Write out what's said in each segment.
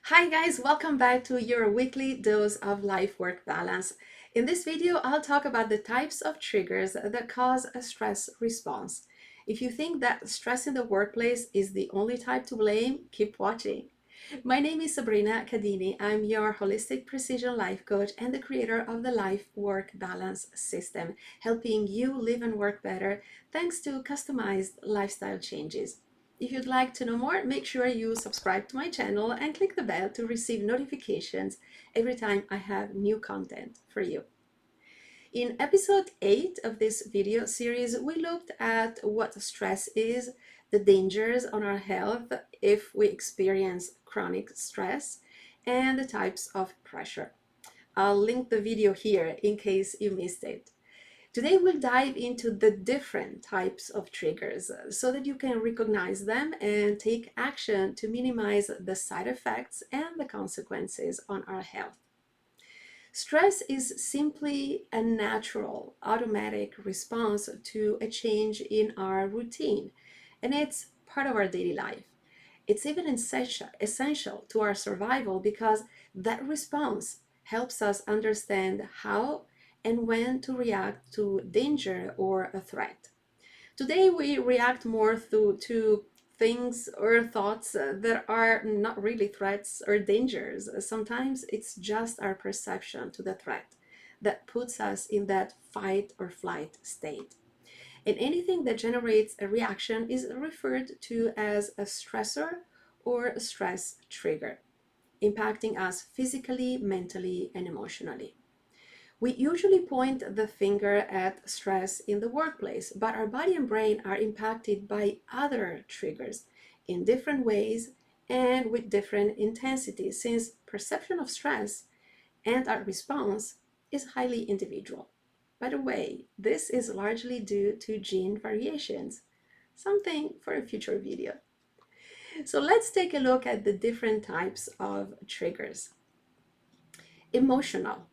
Hi guys, welcome back to your weekly dose of life-work balance. In this video, I'll talk about the types of triggers that cause a stress response. If you think that stress in the workplace is the only type to blame, keep watching. My name is Sabrina Cadini. I'm your holistic precision life coach and the creator of the life-work balance system, helping you live and work better thanks to customized lifestyle changes. If you'd like to know more, make sure you subscribe to my channel and click the bell to receive notifications every time I have new content for you. In episode 8 of this video series, we looked at what stress is, the dangers on our health if we experience chronic stress, and the types of pressure. I'll link the video here in case you missed it. Today we'll dive into the different types of triggers so that you can recognize them and take action to minimize the side effects and the consequences on our health. Stress is simply a natural, automatic response to a change in our routine, and it's part of our daily life. It's even essential to our survival because that response helps us understand how and when to react to danger or a threat. Today, we react more to things or thoughts that are not really threats or dangers. Sometimes it's just our perception to the threat that puts us in that fight or flight state. And anything that generates a reaction is referred to as a stressor or a stress trigger, impacting us physically, mentally, and emotionally. We usually point the finger at stress in the workplace, but our body and brain are impacted by other triggers in different ways and with different intensities, since perception of stress and our response is highly individual. By the way, this is largely due to gene variations, something for a future video. So let's take a look at the different types of triggers. Emotional.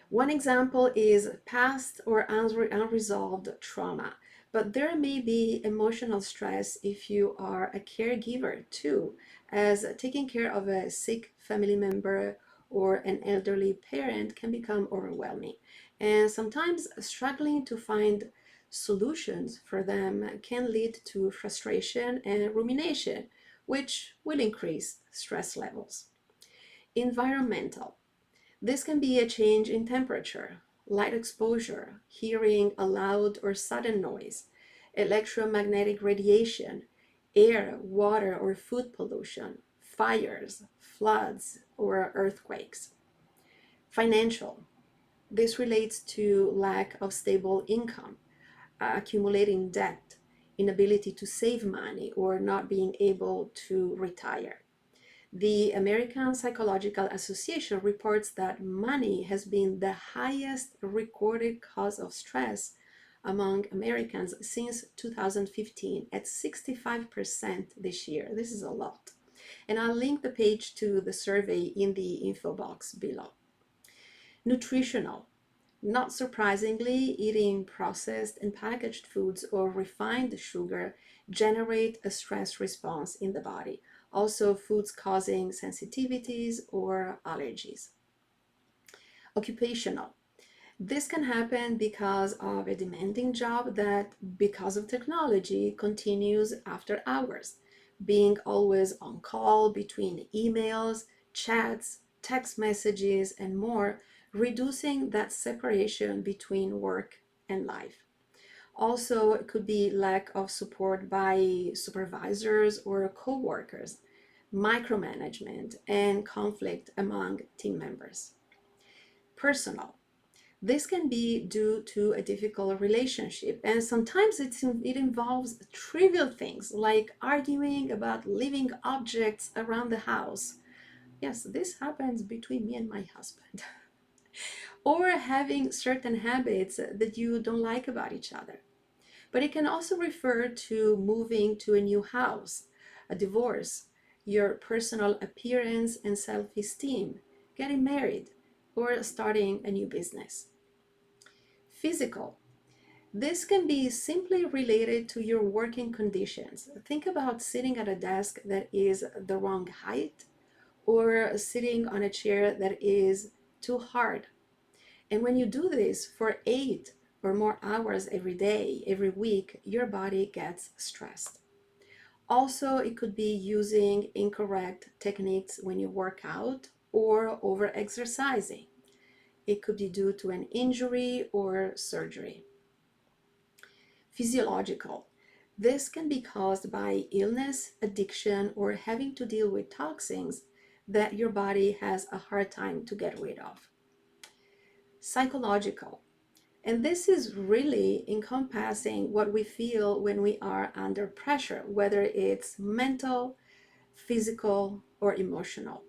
One example is past or unresolved trauma, but there may be emotional stress if you are a caregiver too, as taking care of a sick family member or an elderly parent can become overwhelming. And sometimes struggling to find solutions for them can lead to frustration and rumination, which will increase stress levels. Environmental. This can be a change in temperature, light exposure, hearing a loud or sudden noise, electromagnetic radiation, air, water, or food pollution, fires, floods, or earthquakes. Financial. This relates to lack of stable income, accumulating debt, inability to save money, or not being able to retire. The American Psychological Association reports that money has been the highest recorded cause of stress among Americans since 2015 at 65% this year. This is a lot. And I'll link the page to the survey in the info box below. Nutritional. Not surprisingly, eating processed and packaged foods or refined sugar generate a stress response in the body. Also, foods causing sensitivities or allergies. Occupational. This can happen because of a demanding job that, because of technology, continues after hours, being always on call between emails, chats, text messages, and more, reducing that separation between work and life. Also, it could be lack of support by supervisors or co-workers, micromanagement, and conflict among team members. Personal. This can be due to a difficult relationship, and sometimes it involves trivial things like arguing about living objects around the house. Yes, this happens between me and my husband. Or having certain habits that you don't like about each other. But it can also refer to moving to a new house, a divorce, your personal appearance and self-esteem, getting married, or starting a new business. Physical. This can be simply related to your working conditions. Think about sitting at a desk that is the wrong height, or sitting on a chair that is too hard. And when you do this for 8 or more hours every day, every week, your body gets stressed. Also, it could be using incorrect techniques when you work out or over exercising. It could be due to an injury or surgery. Physiological. This can be caused by illness, addiction, or having to deal with toxins that your body has a hard time to get rid of. Psychological. And this is really encompassing what we feel when we are under pressure, whether it's mental, physical, or emotional.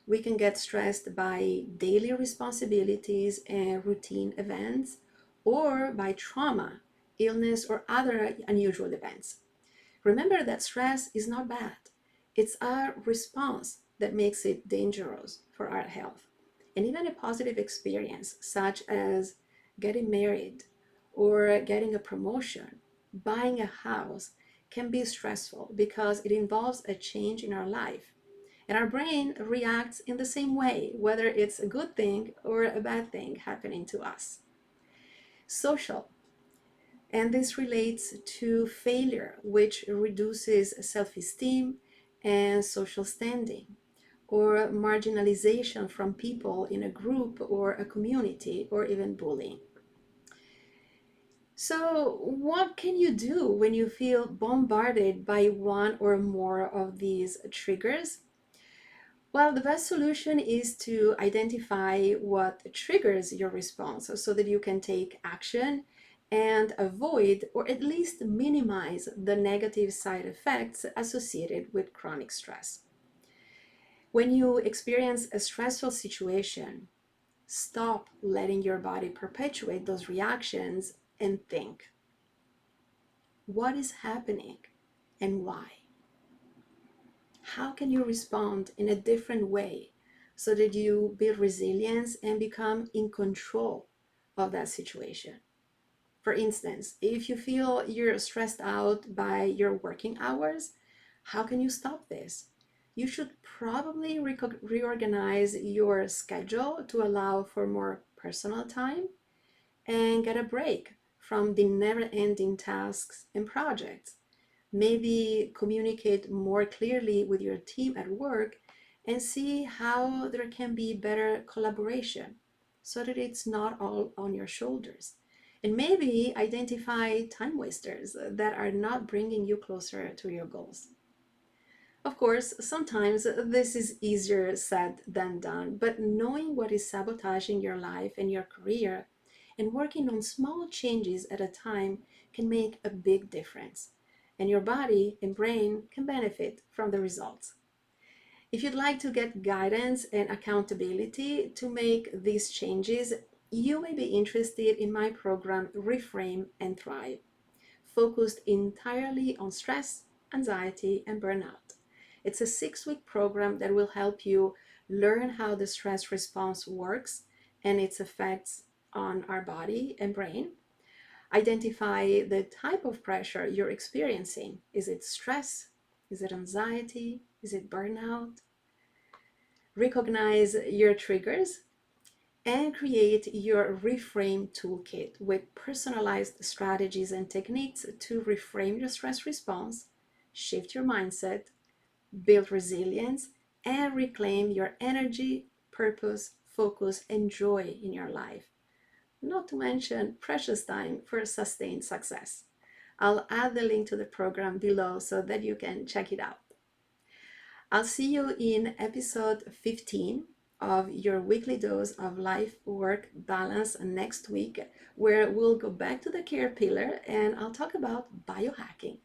We can get stressed by daily responsibilities and routine events, or by trauma, illness, or other unusual events. Remember that stress is not bad. It's our response that makes it dangerous for our health. And even a positive experience, such as getting married or getting a promotion, buying a house, can be stressful because it involves a change in our life. And our brain reacts in the same way, whether it's a good thing or a bad thing happening to us. Social. And this relates to failure, which reduces self esteem and social standing, or marginalization from people in a group or a community, or even bullying. So, what can you do when you feel bombarded by one or more of these triggers? Well, the best solution is to identify what triggers your response so that you can take action and avoid or at least minimize the negative side effects associated with chronic stress. When you experience a stressful situation, stop letting your body perpetuate those reactions and think, what is happening and why? How can you respond in a different way so that you build resilience and become in control of that situation? For instance, if you feel you're stressed out by your working hours, how can you stop this? You should probably reorganize your schedule to allow for more personal time and get a break from the never-ending tasks and projects. Maybe communicate more clearly with your team at work and see how there can be better collaboration so that it's not all on your shoulders. And maybe identify time wasters that are not bringing you closer to your goals. Of course, sometimes this is easier said than done, but knowing what is sabotaging your life and your career and working on small changes at a time can make a big difference. And your body and brain can benefit from the results. If you'd like to get guidance and accountability to make these changes, you may be interested in my program Reframe and Thrive, focused entirely on stress, anxiety, and burnout. It's a 6-week program that will help you learn how the stress response works and its effects on our body and brain. Identify the type of pressure you're experiencing. Is it stress? Is it anxiety? Is it burnout? Recognize your triggers and create your reframe toolkit with personalized strategies and techniques to reframe your stress response, shift your mindset, build resilience, and reclaim your energy, purpose, focus, and joy in your life. Not to mention precious time for sustained success. I'll add the link to the program below so that you can check it out. I'll see you in episode 15 of your weekly dose of life work balance next week, where we'll go back to the care pillar and I'll talk about biohacking.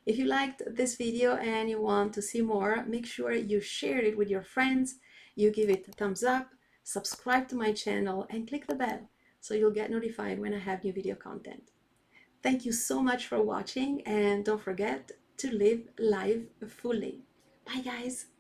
If you liked this video and you want to see more, make sure you share it with your friends, you give it a thumbs up, subscribe to my channel, and click the bell so you'll get notified when I have new video content. Thank you so much for watching, and don't forget to live life fully. Bye guys!